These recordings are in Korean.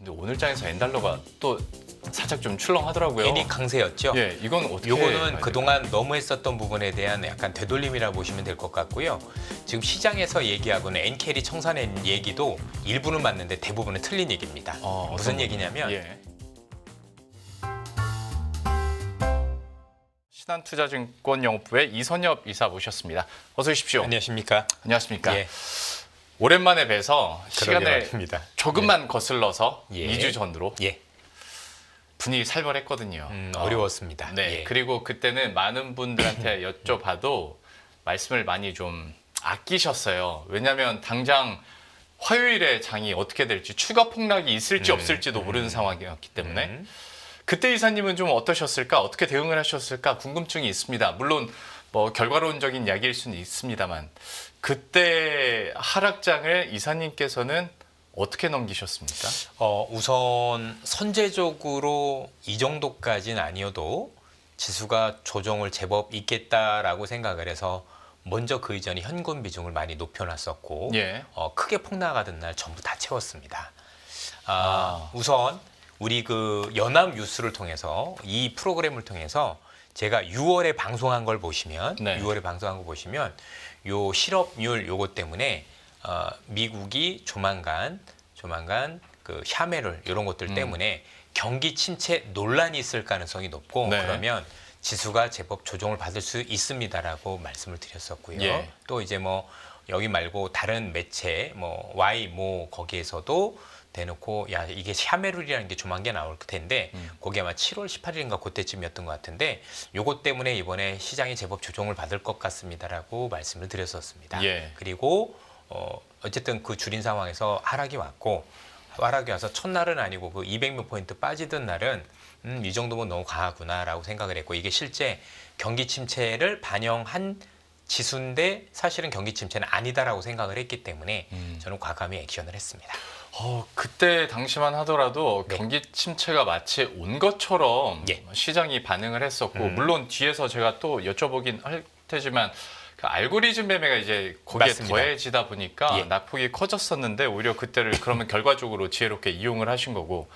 근데 오늘 장에서 엔달러가 또 살짝 좀 출렁하더라고요. 엔이 강세였죠. 예, 이건 어떻게? 요거는 그동안 너무 했었던 부분에 대한 약간 되돌림이라 보시면 될 것 같고요. 지금 시장에서 얘기하고는 엔캐리 청산의 얘기도 일부는 맞는데 대부분은 틀린 얘기입니다. 무슨 얘기냐면 예. 신한투자증권 영업부의 이선엽 이사 모셨습니다. 어서 오십시오. 안녕하십니까? 안녕하십니까? 예. 오랜만에 뵈서 시간을 말입니다. 조금만 거슬러서 예. 2주 전으로 예. 분위기 살벌했거든요. 어려웠습니다. 네, 예. 그리고 그때는 많은 분들한테 여쭤봐도 말씀을 많이 좀 아끼셨어요. 왜냐하면 당장 화요일에 장이 어떻게 될지 추가 폭락이 있을지 없을지도 모르는 상황이었기 때문에 그때 이사님은 좀 어떠셨을까? 어떻게 대응을 하셨을까? 궁금증이 있습니다. 물론 뭐 결과론적인 이야기일 수는 있습니다만 그때 하락장을 이사님께서는 어떻게 넘기셨습니까? 우선 선제적으로 이 정도까지는 아니어도 지수가 조정을 제법 있겠다라고 생각을 해서 먼저 그 이전에 현금 비중을 많이 높여놨었고 예. 크게 폭락하던 날 전부 다 채웠습니다. 아. 우선 우리 그 연합뉴스를 통해서 이 프로그램을 통해서 제가 6월에 방송한 걸 보시면 네. 6월에 방송한 거 보시면 요 실업률 요거 때문에 미국이 조만간 그 샤메를 이런 것들 때문에 경기 침체 논란이 있을 가능성이 높고 네. 그러면 지수가 제법 조정을 받을 수 있습니다라고 말씀을 드렸었고요. 예. 또 이제 뭐 여기 말고 다른 매체 뭐 Y 뭐 거기에서도 대놓고 야 이게 샤메룰이라는 게 조만간 나올 텐데 거기 아마 7월 18일인가 그때쯤이었던 것 같은데 요것 때문에 이번에 시장이 제법 조정을 받을 것 같습니다라고 말씀을 드렸었습니다. 예. 그리고 어쨌든 그 줄인 상황에서 하락이 왔고 하락이 와서 첫날은 아니고 그 200몇 포인트 빠지던 날은 이 정도면 너무 강하구나라고 생각을 했고 이게 실제 경기 침체를 반영한 지수인데 사실은 경기 침체는 아니다라고 생각을 했기 때문에 저는 과감히 액션을 했습니다. 그때 당시만 하더라도 네. 경기 침체가 마치 온 것처럼 예. 시장이 반응을 했었고 물론 뒤에서 제가 또 여쭤보긴 할 테지만 그 알고리즘 매매가 이제 거기에 맞습니다. 더해지다 보니까 예. 낙폭이 커졌었는데 오히려 그때를 그러면 결과적으로 지혜롭게 이용을 하신 거고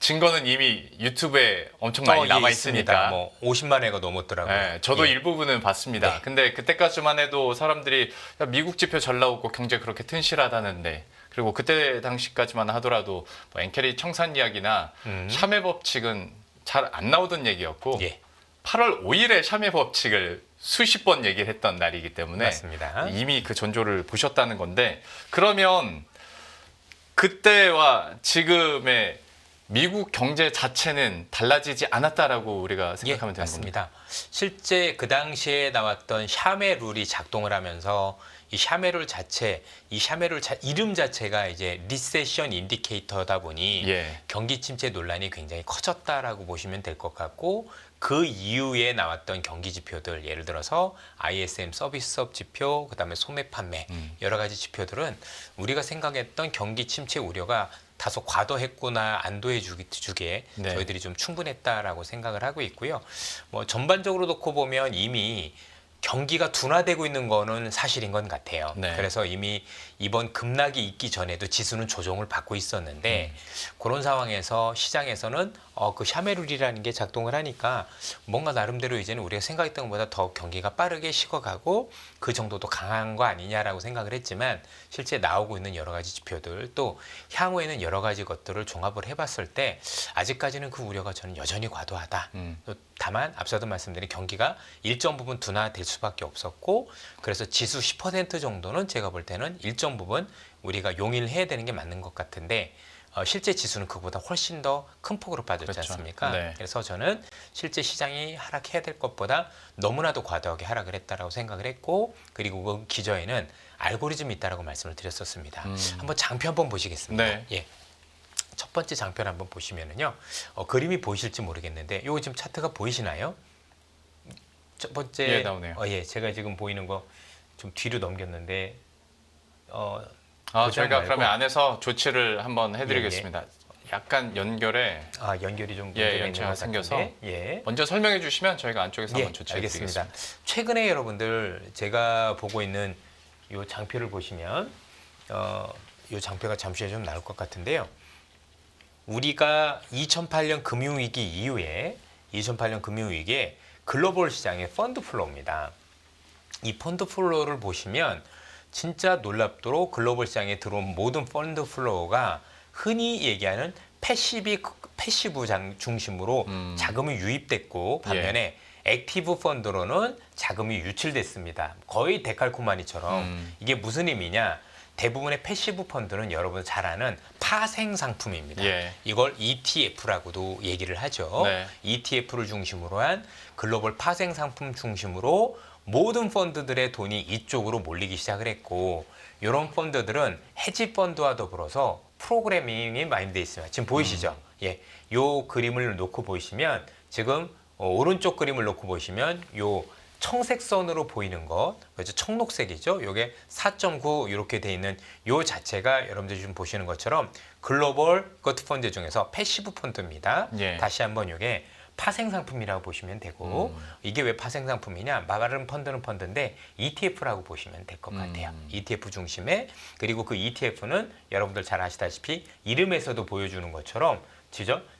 증거는 이미 유튜브에 엄청 많이 남아 있으니까 뭐 50만 회가 넘었더라고요. 네, 저도 예. 일부분은 봤습니다. 네. 근데 그때까지만 해도 사람들이 야, 미국 지표 잘 나오고 경제 그렇게 튼실하다는데 그리고 그때 당시까지만 하더라도 뭐 엔캐리 청산 이야기나 샤메 법칙은 잘 안 나오던 얘기였고 예. 8월 5일에 샤메 법칙을 수십 번 얘기를 했던 날이기 때문에 맞습니다. 이미 그 전조를 보셨다는 건데 그러면 그때와 지금의 미국 경제 자체는 달라지지 않았다라고 우리가 생각하면 되는 겁니다. 맞습니다. 실제 그 당시에 나왔던 샤메 룰이 작동을 하면서 이 샤메 룰 자체, 이름 자체가 이제 리세션 인디케이터다 보니 예. 경기 침체 논란이 굉장히 커졌다라고 보시면 될 것 같고 그 이후에 나왔던 경기 지표들 예를 들어서 ISM 서비스업 지표, 그다음에 소매 판매 여러 가지 지표들은 우리가 생각했던 경기 침체 우려가 다소 과도했구나 안도해 주기에 네. 저희들이 좀 충분했다라고 생각을 하고 있고요. 뭐 전반적으로 놓고 보면 이미 경기가 둔화되고 있는 거는 사실인 것 같아요. 네. 그래서 이미 이번 급락이 있기 전에도 지수는 조정을 받고 있었는데 그런 상황에서 시장에서는 그 샤메룰이라는 게 작동을 하니까 뭔가 나름대로 이제는 우리가 생각했던 것보다 더 경기가 빠르게 식어가고 그 정도도 강한 거 아니냐라고 생각을 했지만 실제 나오고 있는 여러 가지 지표들 또 향후에는 여러 가지 것들을 종합을 해봤을 때 아직까지는 그 우려가 저는 여전히 과도하다. 또 다만 앞서도 말씀드린 경기가 일정 부분 둔화될 수밖에 없었고 그래서 지수 10% 정도는 제가 볼 때는 일정 부분 우리가 용인을 해야 되는 게 맞는 것 같은데 실제 지수는 그보다 훨씬 더 큰 폭으로 빠졌지 그렇죠. 않습니까? 네. 그래서 저는 실제 시장이 하락해야 될 것보다 너무나도 과도하게 하락을 했다라고 생각을 했고 그리고 그 기저에는 알고리즘이 있다라고 말씀을 드렸었습니다. 한번 장표 한번 보시겠습니다. 네. 예. 첫 번째 장표를 한번 보시면은요. 그림이 보이실지 모르겠는데 이거 지금 차트가 보이시나요? 첫 번째 예, 나오네요. 예, 제가 지금 보이는 거 좀 뒤로 넘겼는데 저희가 말고. 그러면 안에서 조치를 한번 해드리겠습니다. 약간 연결에 연결이 좀 문제가 있는 연체가 것 생겨서 같은데. 예. 먼저 설명해 주시면 저희가 안쪽에서 예, 한번 조치해드리겠습니다. 알겠습니다. 최근에 여러분들 제가 보고 있는 이 장표를 보시면 이 장표가 잠시 후에 좀 나올 것 같은데요. 우리가 2008년 금융위기 이후에 2008년 금융위기에 글로벌 시장의 펀드 플로우입니다. 이 펀드 플로우를 보시면 진짜 놀랍도록 글로벌 시장에 들어온 모든 펀드 플로우가 흔히 얘기하는 패시브 중심으로 자금이 유입됐고 반면에 액티브 펀드로는 자금이 유출됐습니다. 거의 데칼코마니처럼 이게 무슨 의미냐? 대부분의 패시브 펀드는 여러분 잘 아는 파생 상품입니다. 예. 이걸 ETF라고도 얘기를 하죠. 네. ETF를 중심으로 한 글로벌 파생 상품 중심으로 모든 펀드들의 돈이 이쪽으로 몰리기 시작을 했고 이런 펀드들은 헤지 펀드와 더불어서 프로그래밍이 많이 돼 있습니다. 지금 보이시죠? 예, 요 그림을 놓고 보시면 지금 오른쪽 그림을 놓고 보시면 요 청색 선으로 보이는 것, 그렇죠? 청록색이죠. 요게 4.9 이렇게 돼 있는 요 자체가 여러분들이 지금 보시는 것처럼 글로벌 거트 펀드 중에서 패시브 펀드입니다. 예. 다시 한번 요게 파생 상품이라고 보시면 되고 이게 왜 파생 상품이냐? 마가른 펀드는 펀드인데 ETF라고 보시면 될 것 같아요. ETF 중심에 그리고 그 ETF는 여러분들 잘 아시다시피 이름에서도 보여주는 것처럼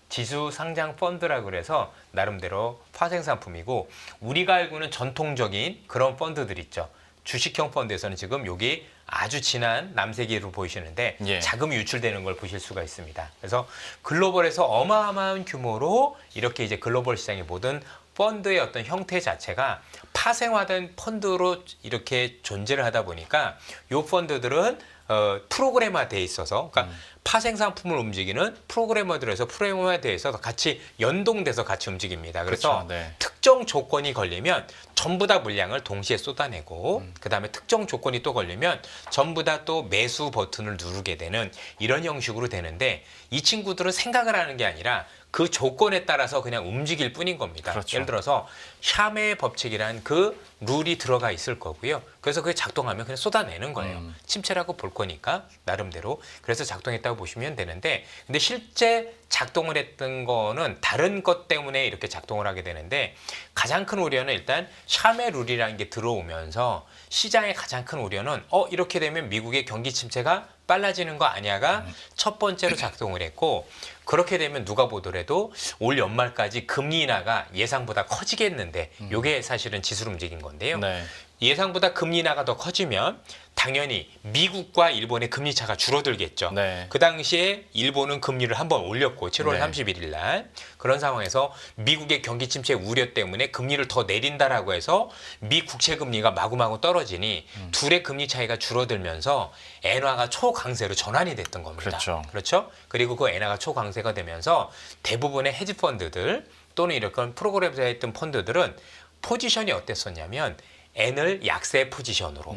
지수 상장 펀드라고 그래서 나름대로 파생 상품이고 우리가 알고 있는 전통적인 그런 펀드들 있죠. 주식형 펀드에서는 지금 여기 아주 진한 남색으로 보이시는데 예. 자금이 유출되는 걸 보실 수가 있습니다. 그래서 글로벌에서 어마어마한 규모로 이렇게 이제 글로벌 시장의 모든 펀드의 어떤 형태 자체가 파생화된 펀드로 이렇게 존재를 하다 보니까 이 펀드들은 프로그래머화되어 있어서 그러니까 파생 상품을 움직이는 프로그래머들에서 프로그래머화되어 있어서 같이 연동돼서 같이 움직입니다. 그래서 그렇죠. 네. 특정 조건이 걸리면 전부 다 물량을 동시에 쏟아내고 그다음에 특정 조건이 또 걸리면 전부 다 또 매수 버튼을 누르게 되는 이런 형식으로 되는데 이 친구들은 생각을 하는 게 아니라 그 조건에 따라서 그냥 움직일 뿐인 겁니다. 그렇죠. 예를 들어서 샤메의 법칙이란 그 룰이 들어가 있을 거고요. 그래서 그게 작동하면 그냥 쏟아내는 거예요. 침체라고 볼 거니까 나름대로. 그래서 작동했다고 보시면 되는데 근데 실제 작동을 했던 거는 다른 것 때문에 이렇게 작동을 하게 되는데 가장 큰 우려는 일단 샤메 룰이라는 게 들어오면서 시장의 가장 큰 우려는 이렇게 되면 미국의 경기 침체가 빨라지는 거 아니야가 첫 번째로 작동을 했고 그렇게 되면 누가 보더라도 올 연말까지 금리 인하가 예상보다 커지겠는데 이게 사실은 지수를 움직인 건데요. 네. 예상보다 금리 인하가 더 커지면 당연히 미국과 일본의 금리 차가 줄어들겠죠. 네. 그 당시에 일본은 금리를 한번 올렸고 7월 네. 31일 날 그런 상황에서 미국의 경기 침체 우려 때문에 금리를 더 내린다라고 해서 미 국채 금리가 마구마구 떨어지니 둘의 금리 차이가 줄어들면서 엔화가 초강세로 전환이 됐던 겁니다. 그렇죠. 그리고 그 엔화가 초강세가 되면서 대부분의 헤지 펀드들 또는 이런 프로그램에 있던 펀드들은 포지션이 어땠었냐면 N을 약세 포지션으로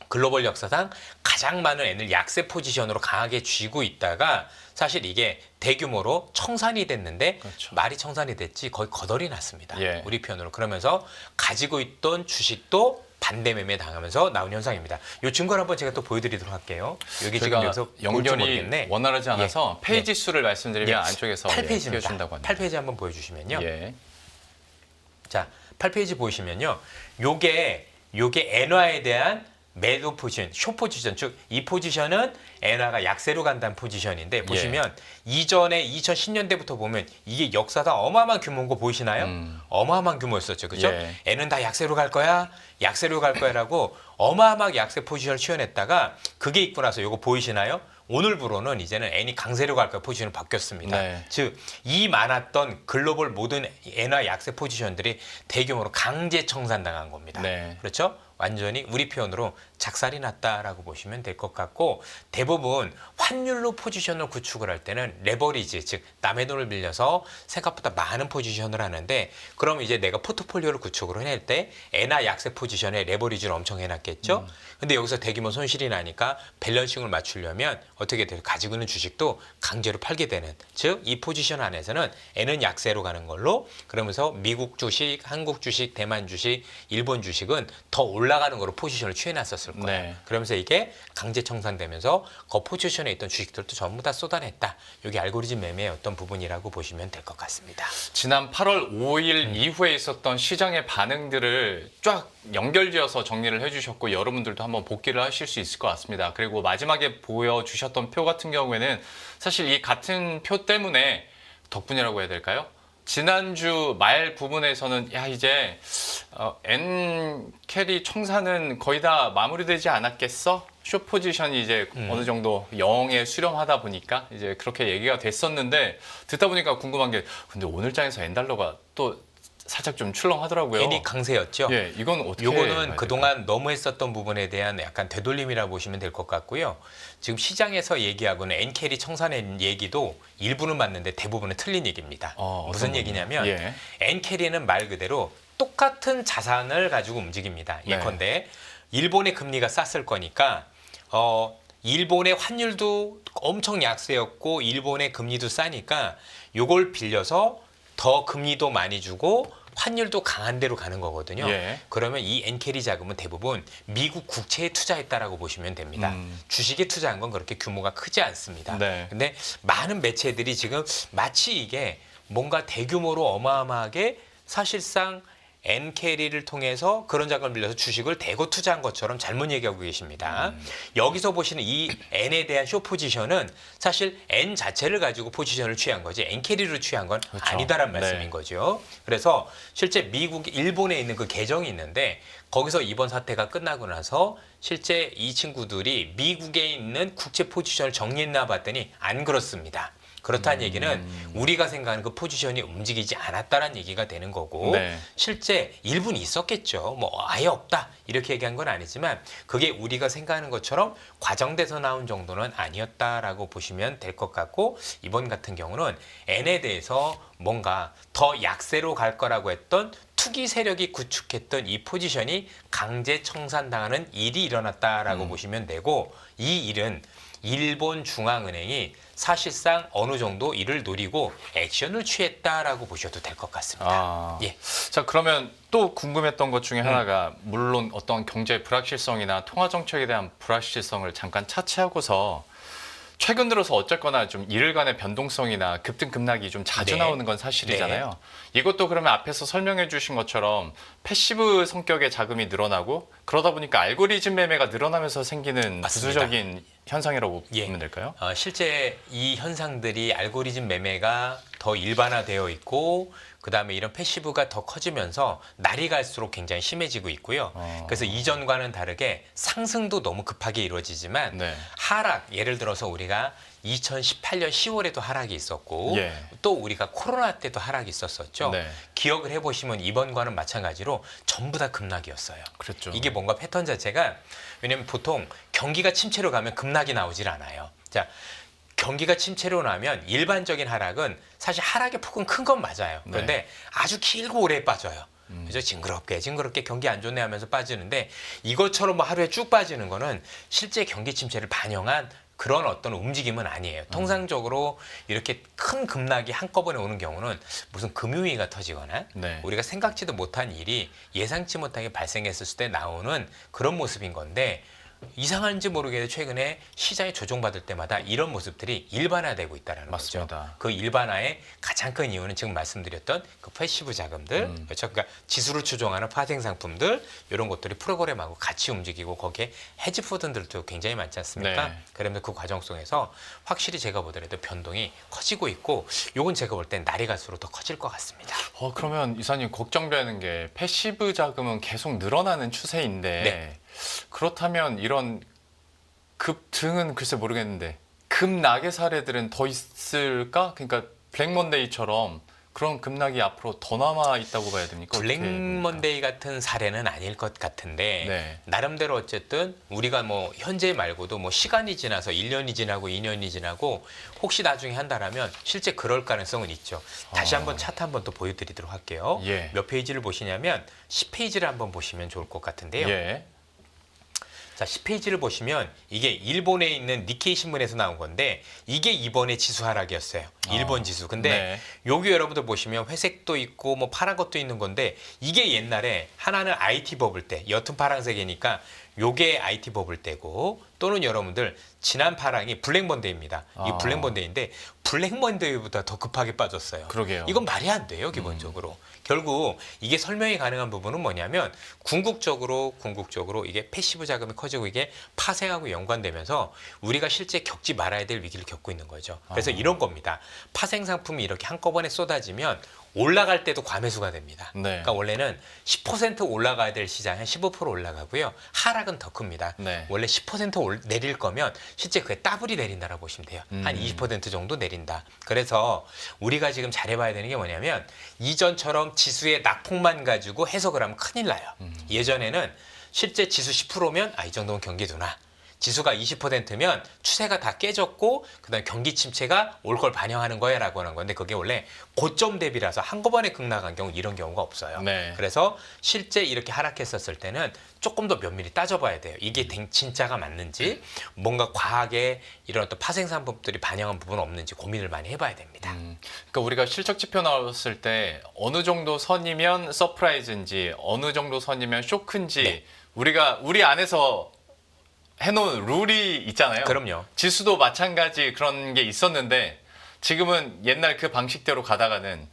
글로벌 역사상 가장 많은 N을 약세 포지션으로 강하게 쥐고 있다가 사실 이게 대규모로 청산이 됐는데 그렇죠. 말이 청산이 됐지 거의 거덜이 났습니다. 예. 우리 편으로. 그러면서 가지고 있던 주식도 반대 매매 당하면서 나온 현상입니다. 이 증거를 한번 제가 또 보여드리도록 할게요. 여기 지금 여기서 볼지 연결이 모르겠네. 원활하지 않아서 예. 페이지 수를 말씀드리면 예. 안쪽에서 8페이지입니다. 띄워준다고 합니다. 8페이지 한번 보여주시면요. 예. 자, 8페이지 보시면요. 요게 엔화에 대한 매도 포지션, 숏 포지션, 즉 이 포지션은 엔화가 약세로 간다는 포지션인데 보시면 이전에 2010년대부터 보면 이게 역사상 어마어마한 규모인 거 보이시나요? 어마어마한 규모였었죠. 그죠? 예. N은 다 약세로 갈 거야. 약세로 갈 거야라고 어마어마하게 약세 포지션을 취해냈다가 그게 있고 나서 요거 보이시나요? 오늘부로는 이제는 N이 강세로 갈 거야 포지션으로 바뀌었습니다. 네. 즉 이 많았던 글로벌 모든 엔화 약세 포지션들이 대규모로 강제 청산당한 겁니다. 네. 그렇죠? 완전히 우리 표현으로 작살이 났다라고 보시면 될 것 같고 대부분 환율로 포지션을 구축을 할 때는 레버리지 즉 남의 돈을 빌려서 생각보다 많은 포지션을 하는데 그럼 이제 내가 포트폴리오를 구축을 해낼 때 엔화 약세 포지션에 레버리지를 엄청 해놨겠죠. 근데 여기서 대규모 손실이 나니까 밸런싱을 맞추려면 어떻게 돼요? 가지고 있는 주식도 강제로 팔게 되는 즉 이 포지션 안에서는 N은 약세로 가는 걸로 그러면서 미국 주식, 한국 주식, 대만 주식, 일본 주식은 더 올라 올라가는 거로 포지션을 취해놨었을 거예요. 네. 그러면서 이게 강제 청산되면서 그 포지션에 있던 주식들도 전부 다 쏟아냈다. 이게 알고리즘 매매의 어떤 부분이라고 보시면 될 것 같습니다. 지난 8월 5일 이후에 있었던 시장의 반응들을 쫙 연결지어서 정리를 해주셨고 여러분들도 한번 복기를 하실 수 있을 것 같습니다. 그리고 마지막에 보여주셨던 표 같은 경우에는 사실 이 같은 표 때문에 덕분이라고 해야 될까요? 지난주 말 부분에서는 야 이제 N 캐리 청산은 거의 다 마무리되지 않았겠어? 숏 포지션이 이제 어느 정도 0에 수렴하다 보니까 이제 그렇게 얘기가 됐었는데 듣다 보니까 궁금한 게 근데 오늘 장에서 N 달러가 또 살짝 좀 출렁하더라고요. N이 강세였죠. 예, 이건 어떻게? 요거는 그동안 너무 했었던 부분에 대한 약간 되돌림이라 보시면 될 것 같고요. 지금 시장에서 얘기하고는 N캐리 청산의 얘기도 일부는 맞는데 대부분은 틀린 얘기입니다. 무슨 얘기냐면 예. N캐리는 말 그대로 똑같은 자산을 가지고 움직입니다. 네. 예컨대 일본의 금리가 쌌을 거니까 일본의 환율도 엄청 약세였고 일본의 금리도 싸니까 요걸 빌려서 더 금리도 많이 주고 환율도 강한 데로 가는 거거든요. 예. 그러면 이 엔캐리 자금은 대부분 미국 국채에 투자했다라고 보시면 됩니다. 주식에 투자한 건 그렇게 규모가 크지 않습니다. 네. 근데 많은 매체들이 지금 마치 이게 뭔가 대규모로 어마어마하게 사실상 N캐리를 통해서 그런 자금을 빌려서 주식을 대거 투자한 것처럼 잘못 얘기하고 계십니다. 여기서 보시는 이 N에 대한 숏 포지션은 사실 N 자체를 가지고 포지션을 취한 거지 N캐리로 취한 건 그렇죠. 아니다라는 네. 말씀인 거죠. 그래서 실제 일본에 있는 그 계정이 있는데 거기서 이번 사태가 끝나고 나서 실제 이 친구들이 미국에 있는 국채 포지션을 정리했나 봤더니 안 그렇습니다. 그렇다는 얘기는 우리가 생각하는 그 포지션이 움직이지 않았다는 얘기가 되는 거고 네. 실제 일부는 있었겠죠. 뭐 아예 없다 이렇게 얘기한 건 아니지만 그게 우리가 생각하는 것처럼 과정돼서 나온 정도는 아니었다라고 보시면 될 것 같고 이번 같은 경우는 N에 대해서 뭔가 더 약세로 갈 거라고 했던 투기 세력이 구축했던 이 포지션이 강제 청산당하는 일이 일어났다라고 보시면 되고 이 일은 일본 중앙은행이 사실상 어느 정도 이를 노리고 액션을 취했다라고 보셔도 될 것 같습니다. 아. 예. 자, 그러면 또 궁금했던 것 중에 하나가 물론 어떤 경제 불확실성이나 통화 정책에 대한 불확실성을 잠깐 차치하고서 최근 들어서 어쨌거나 좀 일일간의 변동성이나 급등 급락이 좀 자주 네. 나오는 건 사실이잖아요. 이것도 그러면 앞에서 설명해 주신 것처럼 패시브 성격의 자금이 늘어나고 그러다 보니까 알고리즘 매매가 늘어나면서 생기는 맞습니다. 부수적인 현상이라고 예. 보면 될까요? 실제 이 현상들이 알고리즘 매매가 더 일반화되어 있고 그다음에 이런 패시브가 더 커지면서 날이 갈수록 굉장히 심해지고 있고요. 그래서 이전과는 다르게 상승도 너무 급하게 이루어지지만 네. 하락, 예를 들어서 우리가 2018년 10월에도 하락이 있었고 예. 또 우리가 코로나 때도 하락이 있었었죠. 네. 기억을 해보시면 이번과는 마찬가지로 전부 다 급락이었어요. 그렇죠. 이게 뭔가 패턴 자체가 왜냐면 보통 경기가 침체로 가면 급락이 나오질 않아요. 자, 경기가 침체로 나면 일반적인 하락은 사실 하락의 폭은 큰 건 맞아요. 그런데 아주 길고 오래 빠져요. 그죠? 징그럽게 경기 안 좋네 하면서 빠지는데 이것처럼 뭐 하루에 쭉 빠지는 거는 실제 경기 침체를 반영한 그런 어떤 움직임은 아니에요. 통상적으로 이렇게 큰 급락이 한꺼번에 오는 경우는 무슨 금융위기가 터지거나 네. 우리가 생각지도 못한 일이 예상치 못하게 발생했을 때 나오는 그런 모습인 건데 이상한지 모르게 최근에 시장이 조정받을 때마다 이런 모습들이 일반화되고 있다는 맞습니다. 거죠. 그 일반화의 가장 큰 이유는 지금 말씀드렸던 그 패시브 자금들, 그렇죠? 그러니까 지수를 추종하는 파생 상품들 이런 것들이 프로그램하고 같이 움직이고 거기에 헤지 펀드들도 굉장히 많지 않습니까? 네. 그러면 그 과정 속에서 확실히 제가 보더라도 변동이 커지고 있고 요건 제가 볼 땐 날이 갈수록 더 커질 것 같습니다. 그러면 이사님 걱정되는 게 패시브 자금은 계속 늘어나는 추세인데 네. 그렇다면 이런 급등은 글쎄 모르겠는데 급락의 사례들은 더 있을까? 그러니까 블랙먼데이처럼 그런 급락이 앞으로 더 남아 있다고 봐야 됩니까? 어떻게 블랙 봅니까? 먼데이 같은 사례는 아닐 것 같은데 네. 나름대로 어쨌든 우리가 뭐 현재 말고도 뭐 시간이 지나서 1년이 지나고 2년이 지나고 혹시 나중에 한다라면 실제 그럴 가능성은 있죠. 다시 한번 차트 한번 또 보여드리도록 할게요. 예. 몇 페이지를 보시냐면 10페이지를 한번 보시면 좋을 것 같은데요. 예. 자, 10페이지를 보시면 이게 일본에 있는 니케이 신문에서 나온 건데 이게 이번에 지수 하락이었어요. 일본 지수. 근데 네. 여기 여러분들 보시면 회색도 있고 뭐 파란 것도 있는 건데 이게 옛날에 하나는 IT 버블 때 옅은 파란색이니까 요게 IT 버블 때고 또는 여러분들 지난 파랑이 블랙먼데이입니다. 이 블랙먼데이인데 블랙먼데이보다 더 급하게 빠졌어요. 그러게요. 이건 말이 안 돼요, 기본적으로. 결국 이게 설명이 가능한 부분은 뭐냐면 궁극적으로 이게 패시브 자금이 커지고 이게 파생하고 연관되면서 우리가 실제 겪지 말아야 될 위기를 겪고 있는 거죠. 그래서 이런 겁니다. 파생 상품이 이렇게 한꺼번에 쏟아지면 올라갈 때도 과매수가 됩니다. 네. 그러니까 원래는 10% 올라가야 될 시장이 한 15% 올라가고요. 하락은 더 큽니다. 네. 원래 10% 내릴 거면 실제 그게 더블이 내린다라고 보시면 돼요. 한 20% 정도 내린다. 그래서 우리가 지금 잘해봐야 되는 게 뭐냐면 이전처럼 지수의 낙폭만 가지고 해석을 하면 큰일 나요. 예전에는 실제 지수 10%면 이 정도면 경기도나 지수가 20%면 추세가 다 깨졌고 그다음에 경기 침체가 올 걸 반영하는 거야라고 하는 건데 그게 원래 고점 대비라서 한꺼번에 급락한 경우 이런 경우가 없어요. 네. 그래서 실제 이렇게 하락했었을 때는 조금 더 면밀히 따져봐야 돼요. 이게 진짜가 맞는지 뭔가 과하게 이런 어떤 파생상품들이 반영한 부분은 없는지 고민을 많이 해봐야 됩니다. 그러니까 우리가 실적 지표 나왔을 때 어느 정도 선이면 서프라이즈인지 어느 정도 선이면 쇼크인지 네. 우리 안에서 해놓은 룰이 있잖아요. 그럼요. 지수도 마찬가지 그런 게 있었는데 지금은 옛날 그 방식대로 가다가는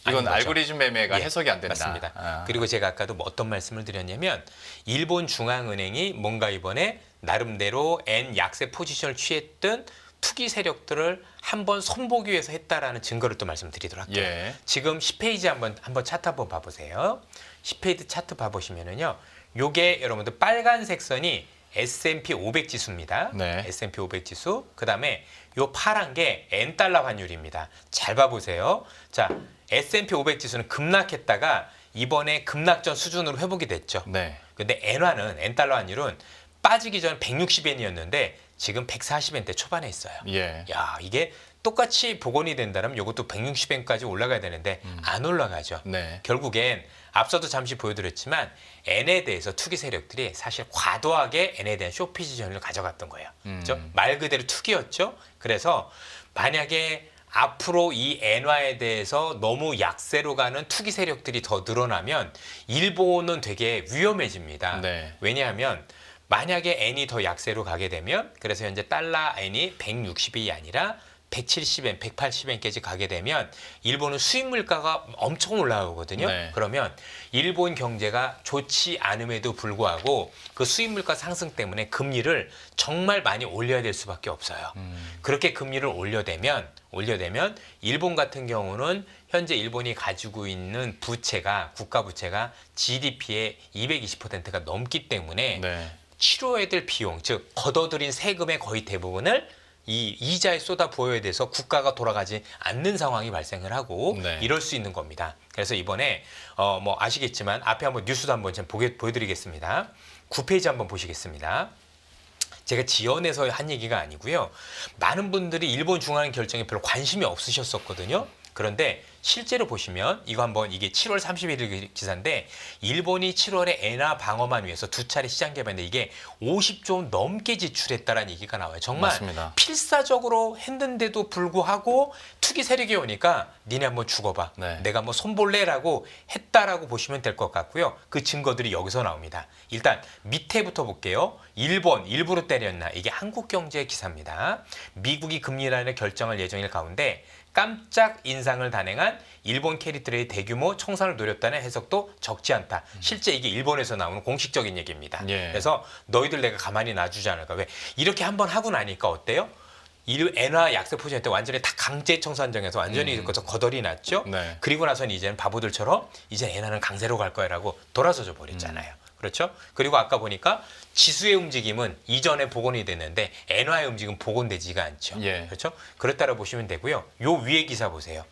이건 아닌 거죠. 알고리즘 매매가 예, 해석이 안 된다. 맞습니다. 그리고 제가 아까도 뭐 어떤 말씀을 드렸냐면 일본 중앙은행이 뭔가 이번에 나름대로 N 약세 포지션을 취했던 투기 세력들을 한번 손보기 위해서 했다라는 증거를 또 말씀드리도록 할게요. 예. 지금 10페이지 한번 차트 한번 봐보세요. 10페이지 차트 봐보시면은요. 요게 여러분들 빨간색 선이 S&P 500 지수입니다. 네. S&P 500 지수. 그다음에 요 파란 게 N달러 환율입니다. 잘 봐보세요. 자, S&P 500 지수는 급락했다가 이번에 급락전 수준으로 회복이 됐죠. 네. 근데 N달러 환율은 빠지기 전 160엔이었는데 지금 140엔대 초반에 있어요. 예. 야, 이게 똑같이 복원이 된다면 이것도 160엔까지 올라가야 되는데 안 올라가죠. 네. 결국엔 앞서도 잠시 보여드렸지만 N에 대해서 투기 세력들이 사실 과도하게 N에 대한 쇼피지션을 가져갔던 거예요. 그렇죠? 말 그대로 투기였죠. 그래서 만약에 앞으로 이 엔화에 대해서 너무 약세로 가는 투기 세력들이 더 늘어나면 일본은 되게 위험해집니다. 네. 왜냐하면 만약에 N이 더 약세로 가게 되면 그래서 현재 달러 N이 160이 아니라 170엔, 180엔까지 가게 되면 일본은 수입 물가가 엄청 올라가거든요. 네. 그러면 일본 경제가 좋지 않음에도 불구하고 그 수입 물가 상승 때문에 금리를 정말 많이 올려야 될 수밖에 없어요. 그렇게 금리를 올려대면 일본 같은 경우는 현재 일본이 가지고 있는 부채가 국가 부채가 GDP의 220%가 넘기 때문에 네. 치료해야 될 비용, 즉 걷어들인 세금의 거의 대부분을 이 이자에 쏟아 부어야 돼서 국가가 돌아가지 않는 상황이 발생을 하고 네. 이럴 수 있는 겁니다. 그래서 이번에 뭐 아시겠지만 앞에 한번 뉴스도 한번 좀 보여드리겠습니다. 9페이지 한번 보시겠습니다. 제가 지연해서 한 얘기가 아니고요. 많은 분들이 일본 중앙은행 결정에 별로 관심이 없으셨었거든요. 그런데 실제로 보시면 이거 한번 이게 7월 31일 기사인데 일본이 7월에 엔화 방어만 위해서 두 차례 시장 개발인데 이게 50조 넘게 지출했다라는 얘기가 나와요. 정말 맞습니다. 필사적으로 했는데도 불구하고 투기 세력이 오니까 니네 한번 죽어봐. 네. 내가 한번 손볼래라고 했다라고 보시면 될 것 같고요. 그 증거들이 여기서 나옵니다. 일단 밑에부터 볼게요. 일본 일부러 때렸나 이게 한국경제 기사입니다. 미국이 금리 인하를 결정할 예정일 가운데 깜짝 인상을 단행한 일본 캐리터의 대규모 청산을 노렸다는 해석도 적지 않다. 실제 이게 일본에서 나오는 공식적인 얘기입니다. 예. 그래서 너희들 내가 가만히 놔주지 않을까. 왜 이렇게 한번 하고 나니까 어때요? 엔화 약세 포지션 때 완전히 다 강제 청산정해서 완전히 그래서 거덜이 났죠. 네. 그리고 나서는 이제는 바보들처럼 이제 엔화는 강세로 갈 거야라고 돌아서져 버렸잖아요. 그렇죠? 그리고 아까 보니까 지수의 움직임은 이전에 복원이 됐는데 엔화의 움직임은 복원되지가 않죠. 예. 그렇죠? 그렇다고 보시면 되고요. 요 위에 기사 보세요.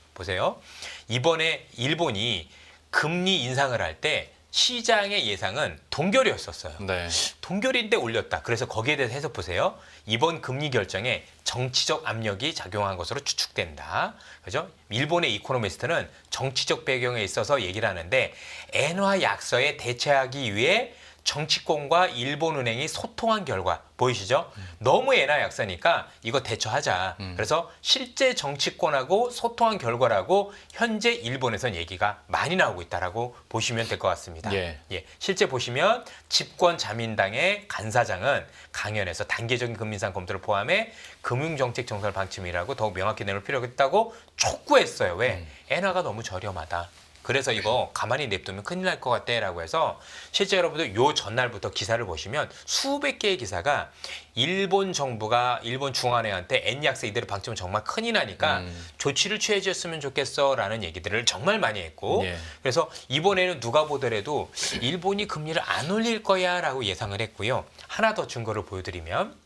이번에 일본이 금리 인상을 할 때 시장의 예상은 동결이었었어요. 네. 동결인데 올렸다. 그래서 거기에 대해서 해석 보세요. 이번 금리 결정에 정치적 압력이 작용한 것으로 추측된다. 그죠? 일본의 이코노미스트는 정치적 배경에 있어서 얘기를 하는데 엔화 약세에 대처하기 위해 정치권과 일본은행이 소통한 결과 보이시죠? 너무 엔화 약세니까 이거 대처하자. 그래서 실제 정치권하고 소통한 결과라고 현재 일본에선 얘기가 많이 나오고 있다라고 보시면 될 것 같습니다. 예. 실제 보시면 집권 자민당의 간사장은 강연에서 단계적인 금리 인상 검토를 포함해 금융정책 정설 방침이라고 더욱 명확히 내놓을 필요가 있다고 촉구했어요. 왜? 엔화가 너무 저렴하다. 그래서 이거 가만히 냅두면 큰일 날 것 같다라고 해서 실제 여러분들 요 전날부터 기사를 보시면 수백 개의 기사가 일본 정부가 일본 중앙은행한테 엔 약세 이대로 방치면 정말 큰일 나니까 조치를 취해 줬으면 좋겠어라는 얘기들을 정말 많이 했고 예. 그래서 이번에는 누가 보더라도 일본이 금리를 안 올릴 거야라고 예상을 했고요. 하나 더 증거를 보여드리면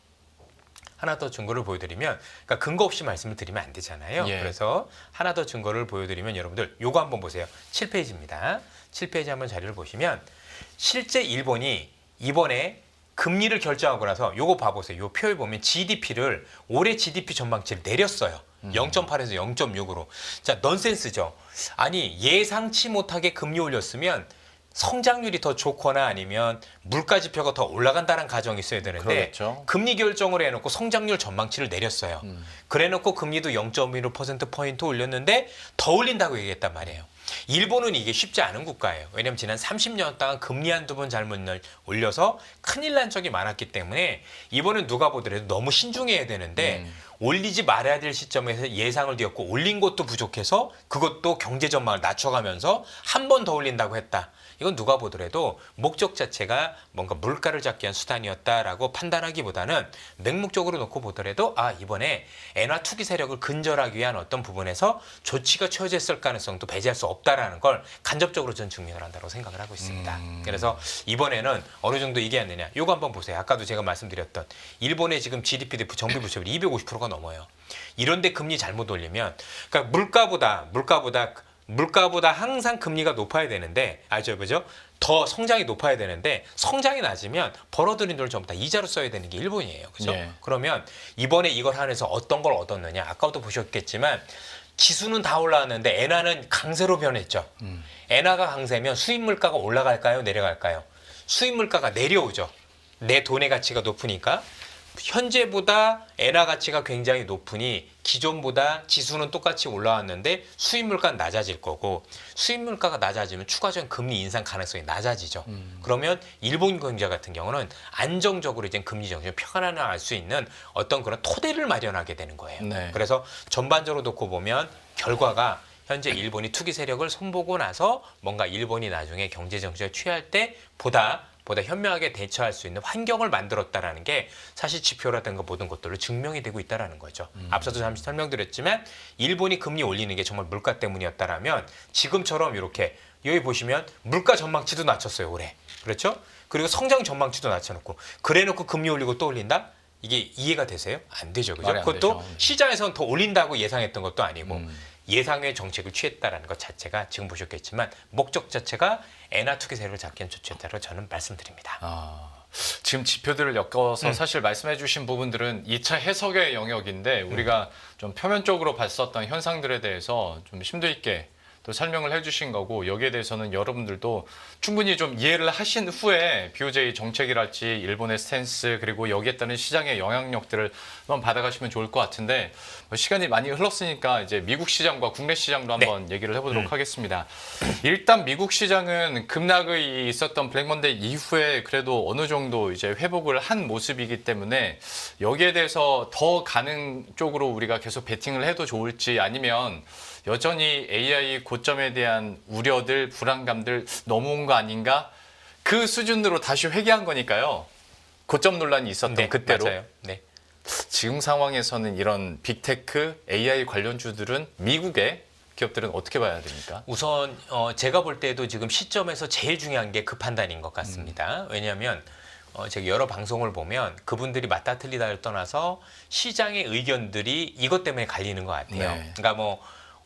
그러니까 근거 없이 말씀을 드리면 안 되잖아요. 예. 그래서 하나 더 증거를 보여드리면 여러분들 요거 한번 보세요. 7페이지입니다. 7페이지 한번 자료를 보시면 실제 일본이 이번에 금리를 결정하고 나서 요거 봐보세요. 요 표에 보면 GDP를 올해 GDP 전망치를 내렸어요. 0.8에서 0.6으로. 자, 넌센스죠. 아니 예상치 못하게 금리 올렸으면 성장률이 더 좋거나 아니면 물가 지표가 더 올라간다는 가정이 있어야 되는데 그러겠죠. 금리 결정을 해놓고 성장률 전망치를 내렸어요. 그래놓고 금리도 0.15%포인트 올렸는데 더 올린다고 얘기했단 말이에요. 일본은 이게 쉽지 않은 국가예요. 왜냐하면 지난 30년 동안 금리 한두 번 잘못 올려서 큰일 난 적이 많았기 때문에 이번엔 누가 보더라도 너무 신중해야 되는데 올리지 말아야 될 시점에서 예상을 뒤엎고 올린 것도 부족해서 그것도 경제 전망을 낮춰가면서 한 번 더 올린다고 했다. 이건 누가 보더라도 목적 자체가 뭔가 물가를 잡기 위한 수단이었다라고 판단하기보다는 맹목적으로 놓고 보더라도 이번에 엔화 투기 세력을 근절하기 위한 어떤 부분에서 조치가 취해졌을 가능성도 배제할 수 없다라는 걸 간접적으로 전 증명을 한다고 생각을 하고 있습니다. 그래서 이번에는 어느 정도 얘기했느냐. 요거 한번 보세요. 아까도 제가 말씀드렸던 일본의 지금 GDP 대비 정비 부채율이 250%가 넘어요. 이런데 금리 잘못 올리면 그러니까 물가보다 항상 금리가 높아야 되는데 그죠? 더 성장이 높아야 되는데 성장이 낮으면 벌어들인 돈을 전부 다 이자로 써야 되는 게 일본이에요. 그죠? 네. 그러면 이번에 이걸 하면서 어떤 걸 얻었느냐? 아까도 보셨겠지만 지수는 다 올라왔는데 엔화는 강세로 변했죠. 엔화가 강세면 수입 물가가 올라갈까요? 내려갈까요? 수입 물가가 내려오죠. 내 돈의 가치가 높으니까. 현재보다 엔화 가치가 굉장히 높으니 기존보다 지수는 똑같이 올라왔는데 수입 물가는 낮아질 거고 수입 물가가 낮아지면 추가적인 금리 인상 가능성이 낮아지죠. 그러면 일본 경제 같은 경우는 안정적으로 이제 금리 정책을 펴나갈 수 있는 어떤 그런 토대를 마련하게 되는 거예요. 네. 그래서 전반적으로 놓고 보면 결과가 현재 일본이 투기 세력을 손보고 나서 뭔가 일본이 나중에 경제 정책을 취할 때 보다 현명하게 대처할 수 있는 환경을 만들었다라는 게 사실 지표라든가 모든 것들로 증명이 되고 있다라는 거죠. 앞서도 잠시 설명드렸지만 일본이 금리 올리는 게 정말 물가 때문이었다라면 지금처럼 이렇게 여기 보시면 물가 전망치도 낮췄어요 올해. 그렇죠? 그리고 성장 전망치도 낮춰놓고 그래놓고 금리 올리고 또 올린다? 이게 이해가 되세요? 안 되죠. 그죠? 말이 안 그것도 되죠. 시장에서는 더 올린다고 예상했던 것도 아니고 예상외 정책을 취했다라는 것 자체가 지금 보셨겠지만 목적 자체가 엔화 투기 세력을 잡기 위한 조치였다고 저는 말씀드립니다. 지금 지표들을 엮어서 사실 말씀해 주신 부분들은 2차 해석의 영역인데 우리가 좀 표면적으로 봤었던 현상들에 대해서 좀 심도 있게 또 설명을 해주신 거고 여기에 대해서는 여러분들도 충분히 좀 이해를 하신 후에 BOJ 정책이랄지 일본의 스탠스 그리고 여기에 따른 시장의 영향력들을 한번 받아가시면 좋을 것 같은데 시간이 많이 흘렀으니까 이제 미국 시장과 국내 시장도 한번 얘기를 해보도록 하겠습니다. 일단 미국 시장은 급락이 있었던 블랙먼데이 이후에 그래도 어느 정도 이제 회복을 한 모습이기 때문에 여기에 대해서 더 가는 쪽으로 우리가 계속 베팅을 해도 좋을지 아니면 여전히 AI 고점에 대한 우려들, 불안감들 넘어온 거 아닌가? 그 수준으로 다시 회귀한 거니까요. 고점 논란이 있었던 그때로. 맞아요. 네. 지금 상황에서는 이런 빅테크, AI 관련주들은 미국의 기업들은 어떻게 봐야 됩니까? 우선 제가 볼 때도 지금 시점에서 제일 중요한 게 그 판단인 것 같습니다. 왜냐하면 제가 여러 방송을 보면 그분들이 맞다 틀리다를 떠나서 시장의 의견들이 이것 때문에 갈리는 것 같아요. 네. 그러니까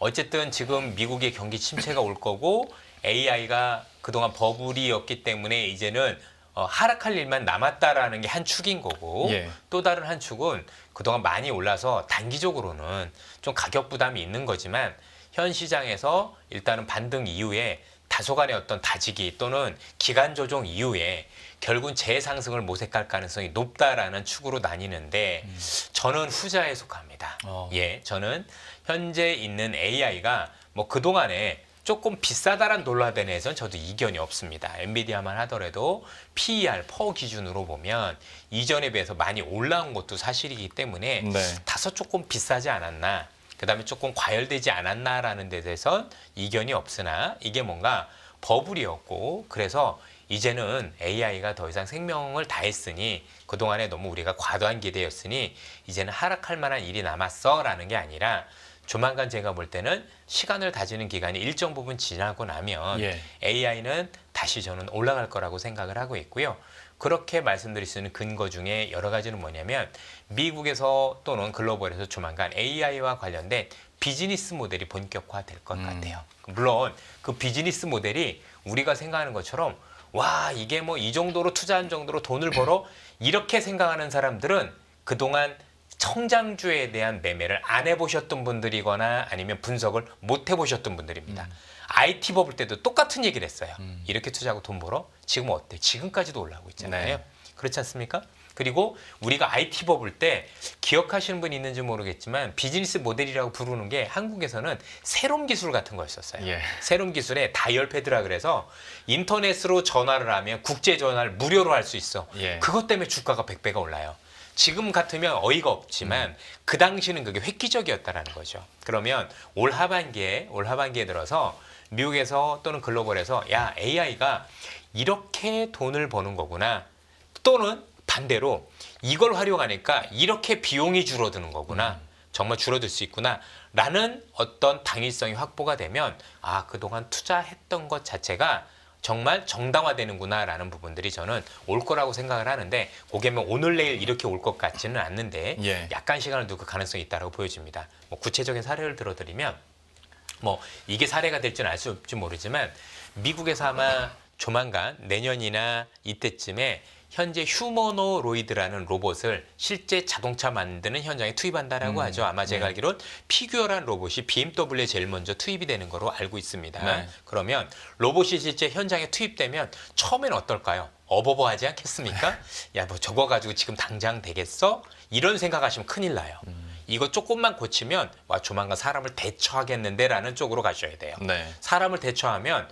어쨌든 지금 미국의 경기 침체가 올 거고 AI가 그동안 버블이었기 때문에 이제는 하락할 일만 남았다라는 게 한 축인 거고 예. 또 다른 한 축은 그동안 많이 올라서 단기적으로는 좀 가격 부담이 있는 거지만 현 시장에서 일단은 반등 이후에 다소간의 어떤 다지기 또는 기간 조정 이후에 결국은 재상승을 모색할 가능성이 높다라는 축으로 나뉘는데 저는 후자에 속합니다. 예, 저는 현재 있는 AI가 뭐 그동안에 조금 비싸다란 논란에 대해서는 저도 이견이 없습니다. 엔비디아만 하더라도 PER, 퍼 기준으로 보면 이전에 비해서 많이 올라온 것도 사실이기 때문에 네. 다소 조금 비싸지 않았나, 그다음에 조금 과열되지 않았나라는 데 대해선 이견이 없으나 이게 뭔가 버블이었고 그래서 이제는 AI가 더 이상 생명을 다했으니 그동안에 너무 우리가 과도한 기대였으니 이제는 하락할 만한 일이 남았어라는 게 아니라 조만간 제가 볼 때는 시간을 다지는 기간이 일정 부분 지나고 나면 예. AI는 다시 저는 올라갈 거라고 생각을 하고 있고요. 그렇게 말씀드릴 수 있는 근거 중에 여러 가지는 뭐냐면 미국에서 또는 글로벌에서 조만간 AI와 관련된 비즈니스 모델이 본격화될 것 같아요. 물론 그 비즈니스 모델이 우리가 생각하는 것처럼 와 이게 뭐 이 정도로 투자한 정도로 돈을 벌어 이렇게 생각하는 사람들은 그동안 성장주에 대한 매매를 안 해보셨던 분들이거나 아니면 분석을 못 해보셨던 분들입니다. IT 버블 때도 똑같은 얘기를 했어요. 이렇게 투자하고 돈 벌어? 지금 어때? 지금까지도 올라오고 있잖아요. 네. 그렇지 않습니까? 그리고 우리가 IT 버블 때 기억하시는 분이 있는지 모르겠지만 비즈니스 모델이라고 부르는 게 한국에서는 새롬 기술 같은 거였었어요. 예. 새롬 기술에 다이얼패드라 그래서 인터넷으로 전화를 하면 국제 전화를 무료로 할 수 있어. 예. 그것 때문에 주가가 100배가 올라요. 지금 같으면 어이가 없지만 그 당시는 그게 획기적이었다라는 거죠. 그러면 올 하반기에 들어서 미국에서 또는 글로벌에서 야 AI가 이렇게 돈을 버는 거구나. 또는 반대로 이걸 활용하니까 이렇게 비용이 줄어드는 거구나. 정말 줄어들 수 있구나. 라는 어떤 당위성이 확보가 되면 아 그동안 투자했던 것 자체가 정말 정당화되는구나 라는 부분들이 저는 올 거라고 생각을 하는데 그게 뭐 오늘 내일 이렇게 올 것 같지는 않는데 예. 약간 시간을 두고 가능성이 있다고 보여집니다. 뭐 구체적인 사례를 들어드리면 뭐 이게 사례가 될지는 알 수 없지 모르지만 미국에서 아마 조만간 내년이나 이때쯤에 현재 휴머노로이드라는 로봇을 실제 자동차 만드는 현장에 투입한다라고 하죠. 아마 제가 알기로는 피규어라는 로봇이 BMW에 제일 먼저 투입이 되는 거로 알고 있습니다. 네. 그러면 로봇이 실제 현장에 투입되면 처음엔 어떨까요? 어버버하지 않겠습니까? 야, 뭐 저거 가지고 지금 당장 되겠어? 이런 생각하시면 큰일 나요. 이거 조금만 고치면 와 조만간 사람을 대처하겠는데라는 쪽으로 가셔야 돼요. 네. 사람을 대처하면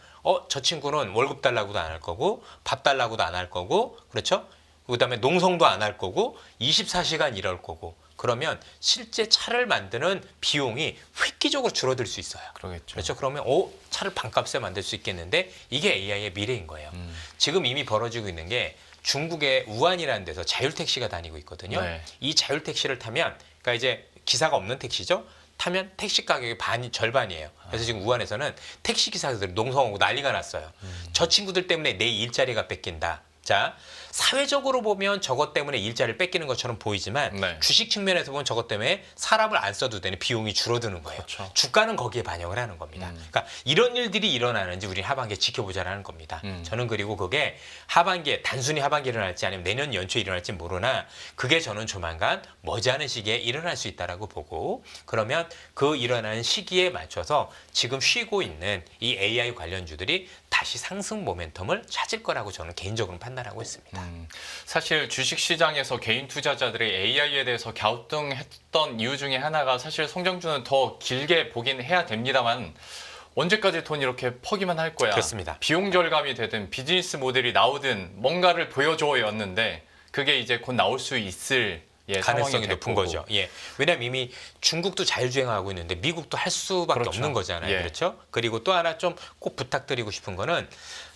저 친구는 월급 달라고도 안 할 거고 밥 달라고도 안 할 거고 그렇죠? 그다음에 농성도 안 할 거고 24시간 일할 거고 그러면 실제 차를 만드는 비용이 획기적으로 줄어들 수 있어요. 그러겠죠. 그렇죠? 그러면 차를 반값에 만들 수 있겠는데 이게 AI의 미래인 거예요. 지금 이미 벌어지고 있는 게 중국의 우한이라는 데서 자율택시가 다니고 있거든요. 네. 이 자율택시를 타면 그러니까 이제 기사가 없는 택시죠. 타면 택시 가격이 절반이에요. 그래서 지금 우한에서는 택시 기사들이 농성하고 난리가 났어요. 저 친구들 때문에 내 일자리가 뺏긴다. 자, 사회적으로 보면 저것 때문에 일자리를 뺏기는 것처럼 보이지만 네. 주식 측면에서 보면 저것 때문에 사람을 안 써도 되는 비용이 줄어드는 거예요. 그렇죠. 주가는 거기에 반영을 하는 겁니다. 그러니까 이런 일들이 일어나는지 우리 하반기에 지켜보자라는 겁니다. 저는 그리고 그게 하반기에 단순히 하반기에 일어날지 아니면 내년 연초에 일어날지 모르나 그게 저는 조만간 머지않은 시기에 일어날 수 있다라고 보고 그러면 그 일어나는 시기에 맞춰서 지금 쉬고 있는 이 AI 관련주들이 다시 상승 모멘텀을 찾을 거라고 저는 개인적으로 판단하고 있습니다. 사실 주식시장에서 개인 투자자들이 AI에 대해서 갸우뚱했던 이유 중에 하나가 사실 성장주는 더 길게 보긴 해야 됩니다만 언제까지 돈 이렇게 퍼기만 할 거야. 그렇습니다. 비용 절감이 되든 비즈니스 모델이 나오든 뭔가를 보여줘였는데 그게 이제 곧 나올 수 있을 가능성이 상황이 높은 됐고. 거죠. 예. 왜냐하면 이미 중국도 자율주행하고 있는데 미국도 할 수밖에 그렇죠. 없는 거잖아요. 예. 그렇죠? 그리고 또 하나 좀 꼭 부탁드리고 싶은 거는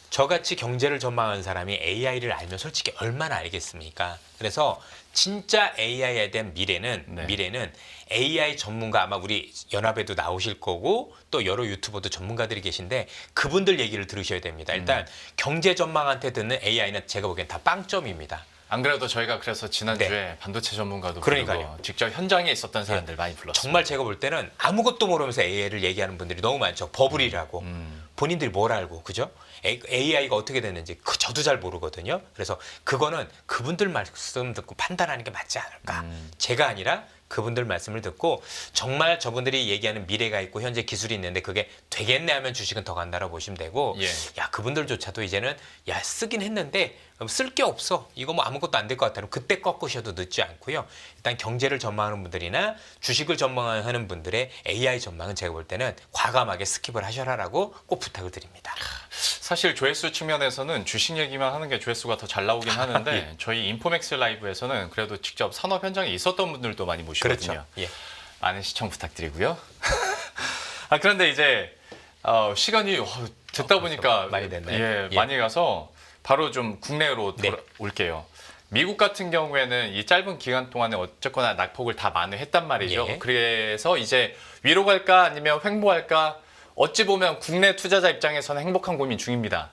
저같이 경제를 전망하는 사람이 AI를 알면 솔직히 얼마나 알겠습니까? 그래서 진짜 AI에 대한 미래는 AI 전문가 아마 우리 연합에도 나오실 거고 또 여러 유튜버도 전문가들이 계신데 그분들 얘기를 들으셔야 됩니다. 일단 경제 전망한테 듣는 AI는 제가 보기엔 다 빵점입니다. 안 그래도 저희가 그래서 지난주에 반도체 전문가도 그러니까요. 부르고 직접 현장에 있었던 사람들 많이 불렀어요. 정말 제가 볼 때는 아무것도 모르면서 AI를 얘기하는 분들이 너무 많죠. 버블이라고. 본인들이 뭘 알고, 그죠? AI가 어떻게 됐는지 저도 잘 모르거든요. 그래서 그거는 그분들 말씀 듣고 판단하는 게 맞지 않을까. 제가 아니라 그분들 말씀을 듣고 정말 저분들이 얘기하는 미래가 있고 현재 기술이 있는데 그게 되겠네 하면 주식은 더 간다라고 보시면 되고 예. 야 그분들조차도 이제는 야 쓰긴 했는데 쓸 게 없어 이거 뭐 아무것도 안 될 것 같다면 그때 꺾으셔도 늦지 않고요. 일단 경제를 전망하는 분들이나 주식을 전망하는 분들의 AI 전망은 제가 볼 때는 과감하게 스킵을 하셔라라고 꼭 부탁을 드립니다. 사실 조회수 측면에서는 주식 얘기만 하는 게 조회수가 더 잘 나오긴 하는데 저희 인포맥스 라이브에서는 그래도 직접 산업 현장에 있었던 분들도 많이 모시거든요. 그렇죠. 예. 많은 시청 부탁드리고요. 그런데 이제 시간이 듣다 보니까 많이 됐네요. 예, 예. 많이 가서 바로 좀 국내로 네. 돌아올게요. 미국 같은 경우에는 이 짧은 기간 동안에 어쨌거나 낙폭을 다 만회했단 말이죠. 예. 그래서 이제 위로 갈까 아니면 횡보할까 어찌 보면 국내 투자자 입장에서는 행복한 고민 중입니다.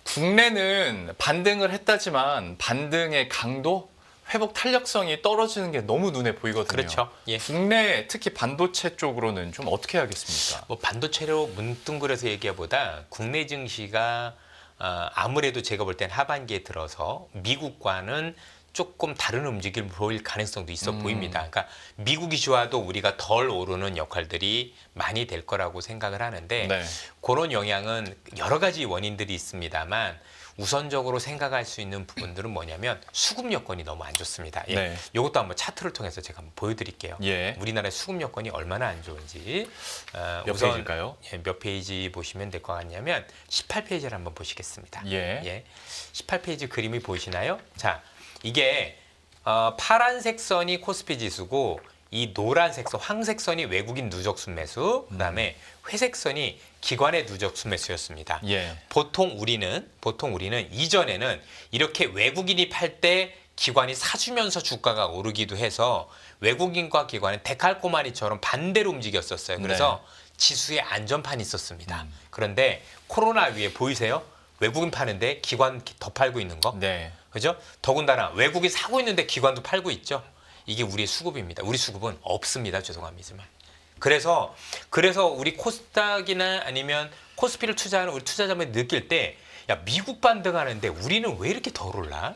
국내는 반등을 했다지만 반등의 강도, 회복 탄력성이 떨어지는 게 너무 눈에 보이거든요. 그렇죠. 예. 국내 특히 반도체 쪽으로는 좀 어떻게 해야겠습니까? 뭐 반도체로 문둥그려서 얘기보다 국내 증시가 아무래도 제가 볼 땐 하반기에 들어서 미국과는 조금 다른 움직임을 보일 가능성도 있어 보입니다. 그러니까 미국이 좋아도 우리가 덜 오르는 역할들이 많이 될 거라고 생각을 하는데 네. 그런 영향은 여러 가지 원인들이 있습니다만 우선적으로 생각할 수 있는 부분들은 뭐냐면 수급 여건이 너무 안 좋습니다. 예. 네. 이것도 한번 차트를 통해서 제가 한번 보여드릴게요. 예. 우리나라의 수급 여건이 얼마나 안 좋은지 몇 우선 페이지일까요? 예, 몇 페이지 보시면 될 것 같냐면 18페이지를 한번 보시겠습니다. 예. 18페이지 그림이 보이시나요? 자, 이게 파란색 선이 코스피 지수고 이 노란색 선, 황색 선이 외국인 누적 순매수, 그다음에 회색 선이 기관의 누적 순매수였습니다. 예. 보통 우리는 이전에는 이렇게 외국인이 팔 때 기관이 사주면서 주가가 오르기도 해서 외국인과 기관은 데칼코마니처럼 반대로 움직였었어요. 그래서 지수에 안전판이 있었습니다. 그런데 코로나 위에 보이세요? 외국인 파는데 기관 더 팔고 있는 거? 네. 그죠? 더군다나 외국이 사고 있는데 기관도 팔고 있죠. 이게 우리의 수급입니다. 우리 수급은 없습니다. 죄송합니다만. 그래서 우리 코스닥이나 아니면 코스피를 투자하는 우리 투자자분이 느낄 때 야 미국 반등하는데 우리는 왜 이렇게 덜 올라?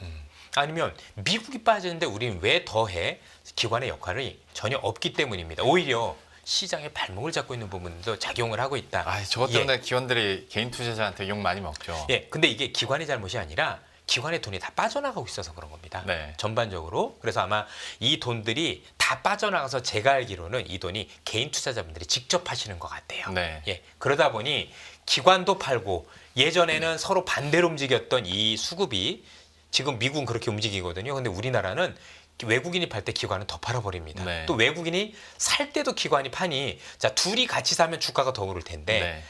아니면 미국이 빠지는데 우리는 왜 더해? 기관의 역할이 전혀 없기 때문입니다. 오히려 시장의 발목을 잡고 있는 부분도 작용을 하고 있다. 저것 때문에 기관들이 개인 투자자한테 욕 많이 먹죠. 예, 근데 이게 기관의 잘못이 아니라 기관의 돈이 다 빠져나가고 있어서 그런 겁니다. 네. 전반적으로. 그래서 아마 이 돈들이 다 빠져나가서 제가 알기로는 이 돈이 개인 투자자분들이 직접 하시는 것 같아요. 네. 예, 그러다 보니 기관도 팔고 예전에는 서로 반대로 움직였던 이 수급이 지금 미국은 그렇게 움직이거든요. 근데 우리나라는 외국인이 팔 때 기관은 더 팔아버립니다. 네. 또 외국인이 살 때도 기관이 파니 자 둘이 같이 사면 주가가 더 오를 텐데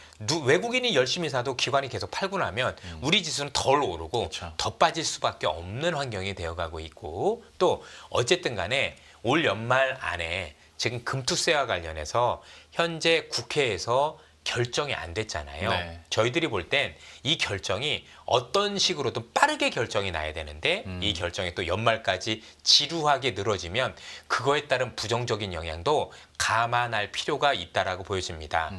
외국인이 열심히 사도 기관이 계속 팔고 나면 우리 지수는 덜 오르고 그렇죠. 더 빠질 수밖에 없는 환경이 되어가고 있고 또 어쨌든 간에 올 연말 안에 지금 금투세와 관련해서 현재 국회에서 결정이 안 됐잖아요. 네. 저희들이 볼 땐 이 결정이 어떤 식으로든 빠르게 결정이 나야 되는데 이 결정이 또 연말까지 지루하게 늘어지면 그거에 따른 부정적인 영향도 감안할 필요가 있다라고 보여집니다.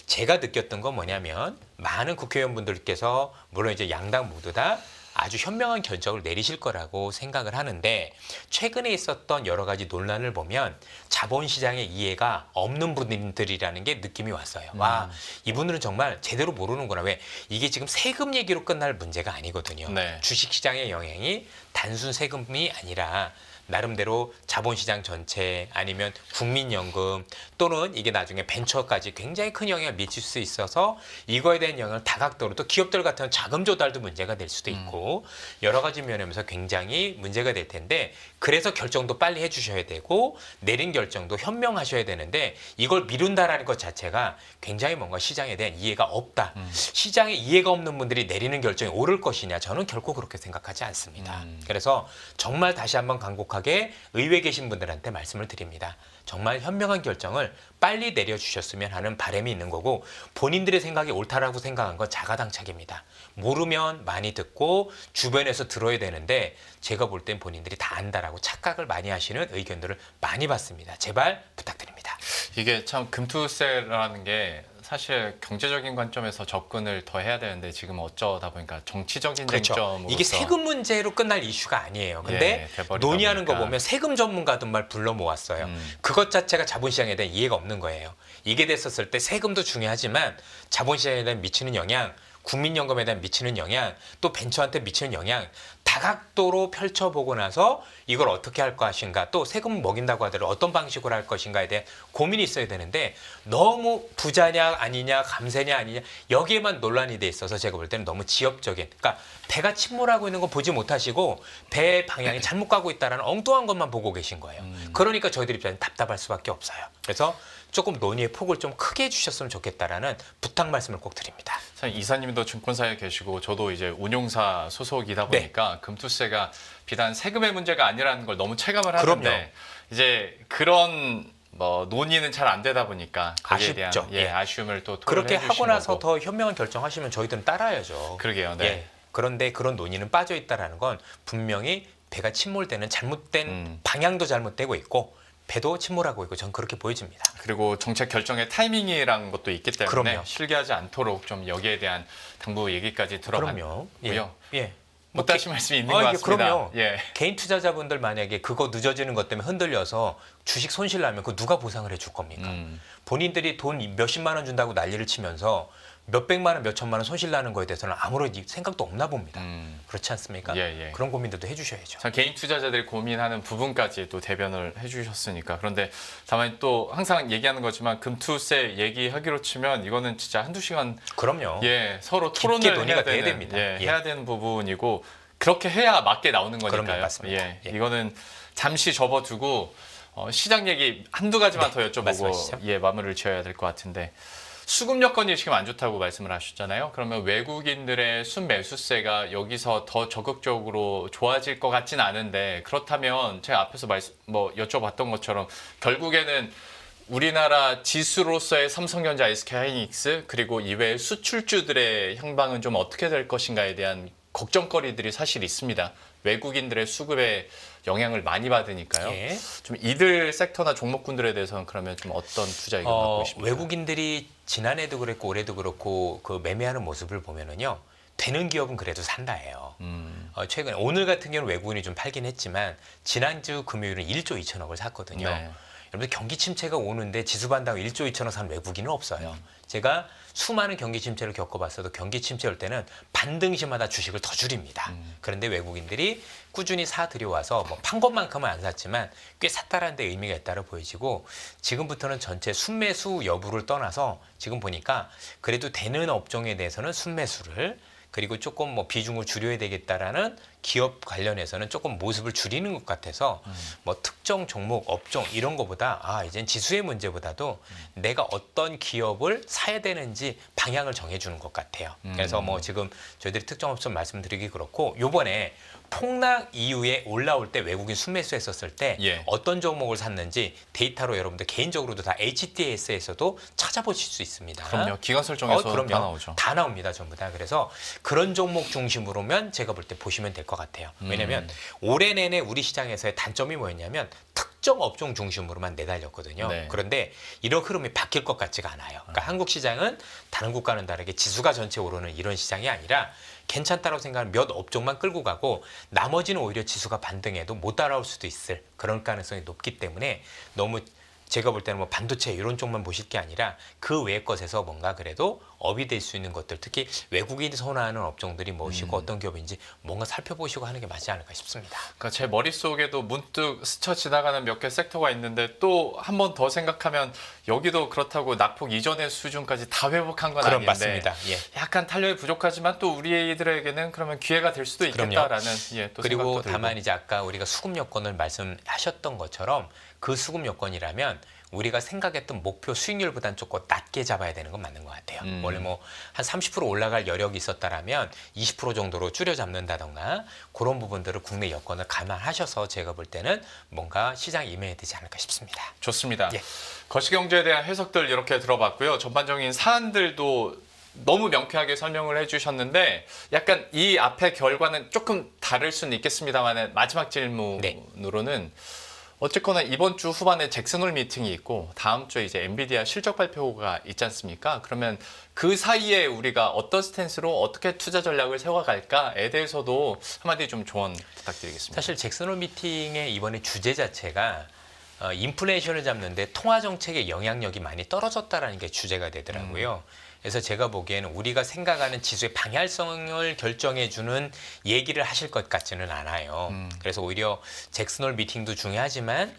제가 느꼈던 건 뭐냐면 많은 국회의원분들께서 물론 이제 양당 모두 다 아주 현명한 결정을 내리실 거라고 생각을 하는데 최근에 있었던 여러 가지 논란을 보면 자본시장의 이해가 없는 분들이라는 게 느낌이 왔어요. 와, 이분들은 정말 제대로 모르는구나. 왜? 이게 지금 세금 얘기로 끝날 문제가 아니거든요. 네. 주식시장의 영향이 단순 세금이 아니라 나름대로 자본시장 전체 아니면 국민연금 또는 이게 나중에 벤처까지 굉장히 큰 영향을 미칠 수 있어서 이거에 대한 영향을 다각도로 또 기업들 같은 자금 조달도 문제가 될 수도 있고 여러 가지 면에서 굉장히 문제가 될 텐데 그래서 결정도 빨리 해주셔야 되고 내린 결정도 현명하셔야 되는데 이걸 미룬다라는 것 자체가 굉장히 뭔가 시장에 대한 이해가 없다. 시장에 이해가 없는 분들이 내리는 결정이 옳을 것이냐 저는 결코 그렇게 생각하지 않습니다. 그래서 정말 다시 한번 간곡하게 의회에 계신 분들한테 말씀을 드립니다. 정말 현명한 결정을 빨리 내려주셨으면 하는 바람이 있는 거고 본인들의 생각이 옳다라고 생각한 건 자가당착입니다. 모르면 많이 듣고 주변에서 들어야 되는데 제가 볼 땐 본인들이 다 안다라고 착각을 많이 하시는 의견들을 많이 받습니다. 제발 부탁드립니다. 이게 참 금투세라는 게 사실 경제적인 관점에서 접근을 더 해야 되는데 지금 어쩌다 보니까 정치적인 그렇죠. 쟁점으로서 이게 세금 문제로 끝날 이슈가 아니에요. 근데 돼버리다 논의하는 거 보니까. 보면 세금 전문가들 말 불러 모았어요. 그것 자체가 자본시장에 대한 이해가 없는 거예요. 이게 됐었을 때 세금도 중요하지만 자본시장에 대한 미치는 영향, 국민연금에 대한 미치는 영향, 또 벤처한테 미치는 영향 다각도로 펼쳐보고 나서 이걸 어떻게 할 것인가, 또 세금 먹인다고 하더라도 어떤 방식으로 할 것인가에 대한 고민이 있어야 되는데 너무 부자냐 아니냐, 감세냐 아니냐 여기에만 논란이 돼 있어서 제가 볼 때는 너무 지엽적인, 그러니까 배가 침몰하고 있는 거 보지 못하시고 배의 방향이 잘못 가고 있다는 엉뚱한 것만 보고 계신 거예요. 그러니까 저희들 입장에 답답할 수밖에 없어요. 그래서 조금 논의의 폭을 좀 크게 해주셨으면 좋겠다라는 부탁 말씀을 꼭 드립니다. 사실 이사님도 증권사에 계시고 저도 이제 운용사 소속이다 보니까 금투세가 비단 세금의 문제가 아니라는 걸 너무 체감을 하는데 그럼요. 이제 그런 뭐 논의는 잘 안 되다 보니까 거기에 아쉽죠. 대한 예. 아쉬움을 또 그렇게 토로를 하고 해주신 나서 거고. 더 현명한 결정하시면 저희들은 따라야죠. 그러게요. 네. 예. 그런데 그런 논의는 빠져 있다라는 건 분명히 배가 침몰되는 잘못된 방향도 잘못되고 있고 배도 침몰하고 있고 전 그렇게 보여집니다. 그리고 정책 결정의 타이밍이라는 것도 있기 때문에 그럼요. 실기하지 않도록 좀 여기에 대한 당부 얘기까지 그럼요. 들어봤고요. 예. 못 하신 말씀이 있는 것 이게 같습니다. 그럼요. 예. 개인 투자자분들 만약에 그거 늦어지는 것 때문에 흔들려서 주식 손실 나면 그거 누가 보상을 해줄 겁니까? 본인들이 돈 몇십만 원 준다고 난리를 치면서 몇백만 원, 몇천만 원 손실 나는 거에 대해서는 아무런 생각도 없나 봅니다. 그렇지 않습니까? 예, 예. 그런 고민들도 해주셔야죠. 참 개인 투자자들이 고민하는 부분까지 또 대변을 해주셨으니까. 그런데 다만 또 항상 얘기하는 거지만 금투세 얘기하기로 치면 이거는 진짜 한두 시간 그럼요. 서로 깊게 토론을 논의가 해야 돼야 되는, 됩니다. 예, 예. 해야 되는 부분이고 그렇게 해야 맞게 나오는 그럼요, 거니까요. 맞습니다. 예, 예. 이거는 잠시 접어두고 시장 얘기 한두 가지만 더 여쭤보고 말씀하시죠. 마무리를 지어야 될 것 같은데 수급 여건이 지금 안 좋다고 말씀을 하셨잖아요. 그러면 외국인들의 순매수세가 여기서 더 적극적으로 좋아질 것 같진 않은데 그렇다면 제가 앞에서 여쭤봤던 것처럼 결국에는 우리나라 지수로서의 삼성전자, SK하이닉스 그리고 이외의 수출주들의 향방은 좀 어떻게 될 것인가에 대한 걱정거리들이 사실 있습니다. 외국인들의 수급에 영향을 많이 받으니까요. 예. 좀 이들 섹터나 종목군들에 대해서는 그러면 좀 어떤 투자 의견 갖고 계십니까? 외국인들이 지난해도 그랬고 올해도 그렇고 그 매매하는 모습을 보면은요. 되는 기업은 그래도 산다예요. 최근에 오늘 같은 경우는 외국인이 좀 팔긴 했지만 지난주 금요일은 1조 2천억을 샀거든요. 네. 여러분들 경기 침체가 오는데 지수 반등 1조 2천억 산 외국인은 없어요. 제가 수많은 경기 침체를 겪어봤어도 경기 침체 올 때는 반등시마다 주식을 더 줄입니다. 그런데 외국인들이 꾸준히 사 들여와서 뭐 판 것만큼은 안 샀지만 꽤 샀다라는 데 의미가 있다고 보여지고 지금부터는 전체 순매수 여부를 떠나서 지금 보니까 그래도 되는 업종에 대해서는 순매수를 그리고 조금 뭐 비중을 줄여야 되겠다라는 기업 관련해서는 조금 모습을 줄이는 것 같아서 뭐 특정 종목, 업종 이런 거보다 이젠 지수의 문제보다도 내가 어떤 기업을 사야 되는지 방향을 정해주는 것 같아요. 그래서 뭐 지금 저희들이 특정 업종 말씀드리기 그렇고 요번에 폭락 이후에 올라올 때 외국인 순매수했었을 때 예. 어떤 종목을 샀는지 데이터로 여러분들 개인적으로도 다 HTS에서도 찾아보실 수 있습니다. 그럼요. 기관 설정에서 그럼요. 다 나오죠. 다 나옵니다. 전부 다. 그래서 그런 종목 중심으로면 제가 볼 때 보시면 될 것 같아요. 왜냐하면 올해 내내 우리 시장에서의 단점이 뭐였냐면 특정 업종 중심으로만 내달렸거든요. 네. 그런데 이런 흐름이 바뀔 것 같지가 않아요. 그러니까 한국 시장은 다른 국가는 다르게 지수가 전체 오르는 이런 시장이 아니라 괜찮다고 생각하는 몇 업종만 끌고 가고 나머지는 오히려 지수가 반등해도 못 따라올 수도 있을 그런 가능성이 높기 때문에 너무 제가 볼 때는 뭐 반도체 이런 쪽만 보실 게 아니라 그 외의 것에서 뭔가 그래도 업이 될 수 있는 것들 특히 외국인이 선호하는 업종들이 무엇이고 어떤 기업인지 뭔가 살펴보시고 하는 게 맞지 않을까 싶습니다. 그러니까 제 머릿속에도 문득 스쳐 지나가는 몇 개 섹터가 있는데 또 한 번 더 생각하면 여기도 그렇다고 낙폭 이전의 수준까지 다 회복한 건 그럼 아닌데 맞습니다. 예. 약간 탄력이 부족하지만 또 우리들에게는 그러면 기회가 될 수도 있겠다라는 또 그리고 생각도 들고. 다만 이제 아까 우리가 수급 여건을 말씀하셨던 것처럼 그 수급 여건이라면 우리가 생각했던 목표 수익률보다는 조금 낮게 잡아야 되는 건 맞는 것 같아요. 원래 뭐 한 30% 올라갈 여력이 있었다라면 20% 정도로 줄여 잡는다던가 그런 부분들을 국내 여건을 감안하셔서 제가 볼 때는 뭔가 시장에 임해야 되지 않을까 싶습니다. 좋습니다. 예. 거시경제에 대한 해석들 이렇게 들어봤고요. 전반적인 사안들도 너무 명쾌하게 설명을 해주셨는데 약간 이 앞의 결과는 조금 다를 수는 있겠습니다만 마지막 질문으로는 어쨌거나 이번 주 후반에 잭슨홀 미팅이 있고 다음 주에 이제 엔비디아 실적 발표가 있지 않습니까? 그러면 그 사이에 우리가 어떤 스탠스로 어떻게 투자 전략을 세워갈까에 대해서도 한마디 좀 조언 부탁드리겠습니다. 사실 잭슨홀 미팅의 이번에 주제 자체가 인플레이션을 잡는데 통화 정책의 영향력이 많이 떨어졌다라는 게 주제가 되더라고요. 그래서 제가 보기에는 우리가 생각하는 지수의 방향성을 결정해주는 얘기를 하실 것 같지는 않아요. 그래서 오히려 잭슨홀 미팅도 중요하지만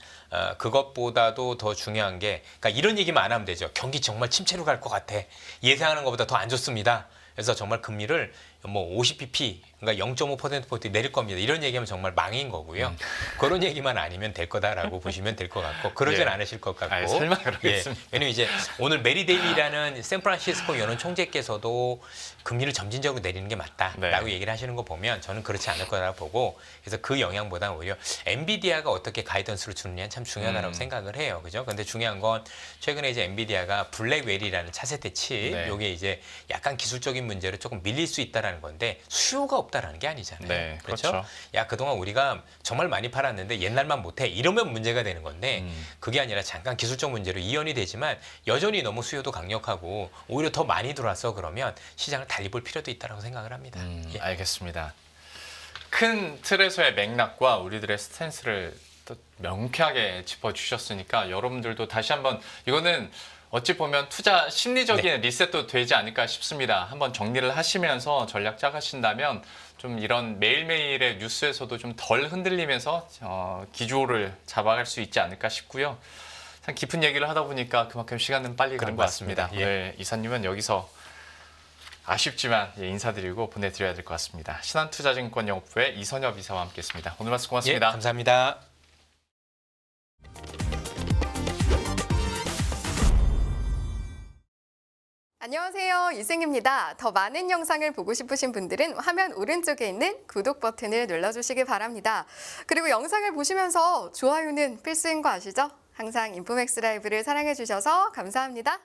그것보다도 더 중요한 게 그러니까 이런 얘기만 안 하면 되죠. 경기 정말 침체로 갈 것 같아. 예상하는 것보다 더 안 좋습니다. 그래서 정말 금리를 뭐 50bp, 그러니까 0.5%포인트 내릴 겁니다. 이런 얘기하면 정말 망인 거고요. 그런 얘기만 아니면 될 거다라고 보시면 될 것 같고 그러진 예. 않으실 것 같고. 아니, 설마 그러겠습니다. 왜냐면 이제 오늘 메리 데일리라는 샌프란시스코 연은 총재께서도 금리를 점진적으로 내리는 게 맞다라고 네. 얘기를 하시는 거 보면 저는 그렇지 않을 거라고 보고 그래서 그 영향보다는 오히려 엔비디아가 어떻게 가이던스를 주느냐는 참 중요하다고 생각을 해요. 그죠? 근데 중요한 건 최근에 이제 엔비디아가 블랙웰이라는 차세대 칩 네. 요게 이제 약간 기술적인 문제로 조금 밀릴 수 있다라는 건데 수요가 없다라는 게 아니잖아요. 네, 그렇죠? 그렇죠. 야, 그동안 우리가 정말 많이 팔았는데 옛날만 못해. 이러면 문제가 되는 건데 그게 아니라 잠깐 기술적 문제로 이연이 되지만 여전히 너무 수요도 강력하고 오히려 더 많이 들어와서 그러면 시장을 달리 볼 필요도 있다고 생각을 합니다. 예. 알겠습니다. 큰 틀에서의 맥락과 우리들의 스탠스를 또 명쾌하게 짚어주셨으니까 여러분들도 다시 한번 이거는 어찌 보면 투자 심리적인 리셋도 되지 않을까 싶습니다. 한번 정리를 하시면서 전략 짜가신다면 좀 이런 매일매일의 뉴스에서도 좀 덜 흔들리면서 기조를 잡아갈 수 있지 않을까 싶고요. 참 깊은 얘기를 하다 보니까 그만큼 시간은 빨리 가는 것 같습니다. 맞습니다. 예. 오늘 이사님은 여기서 아쉽지만 인사드리고 보내드려야 될 것 같습니다. 신한투자증권 영업부의 이선엽 이사와 함께했습니다. 오늘 말씀 예, 고맙습니다. 감사합니다. 안녕하세요. 이승입니다. 더 많은 영상을 보고 싶으신 분들은 화면 오른쪽에 있는 구독 버튼을 눌러주시기 바랍니다. 그리고 영상을 보시면서 좋아요는 필수인 거 아시죠? 항상 인포맥스 라이브를 사랑해주셔서 감사합니다.